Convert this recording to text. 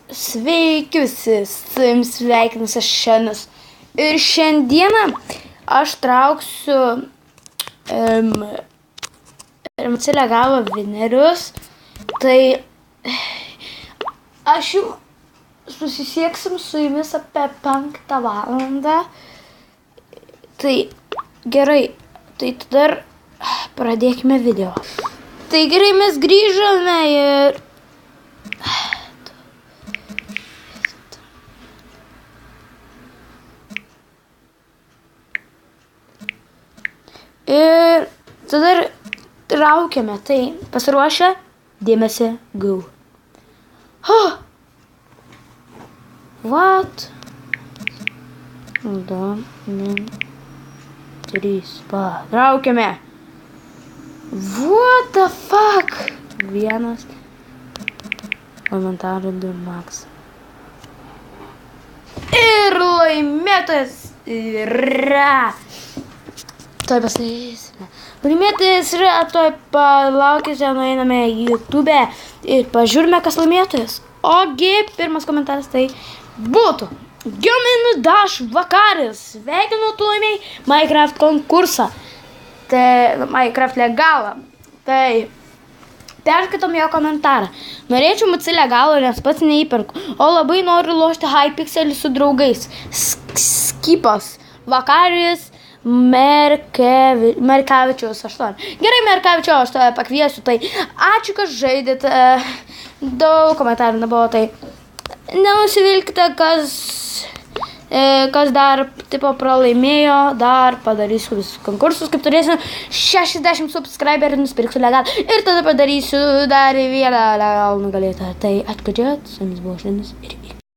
Sveiki visi, su jums sveikinas aš Šenas. Ir šiandieną aš trauksiu MC Legalo vinerius. Tai aš jau susisieksim su jumis apie 5 valandą. Tai gerai, tai tada pradėkime video. Tai gerai, mes grįžome ir tada traukiame. Tai pasiruošę, dėmesį, go. What? 2, 3, traukiame. What the fuck? 1 komentarų 2 max. Ir laimėtojas yra. Tuoj pasakysime. Laimėtojas yra, tuoj palaukite, nueiname į YouTube ir pažiūrime, kas laimėtojas. Ogi, pirmas komentaras tai būtų Giominų Dash Vakaris. Sveikinu, tu laimėjai Minecraft konkursą. Tai Minecraft Legalą. Tai perskaitom jo komentarą. Norėčiau MC Legalo, nes pats neįperku, o labai noriu lošti Hypixelį su draugais. Skipas Vakaris Merkavičiaus 8. Gerai, Merkavičiaus, aš tave pakviesiu. Tai ačiū, kad žaidėt. Daug komentarų nebuvo, tai nenusivilkite, kas dar tipo pralaimėjo, dar padarysiu visus konkursus, kaip turėsiu 60 subscriberių, nusipirksiu Legalą ir tada padarysiu dar vieną Legalą nugalėtą. Tai ačiū, kad žiūrėjot, su jumis buvo Šenas ir iki.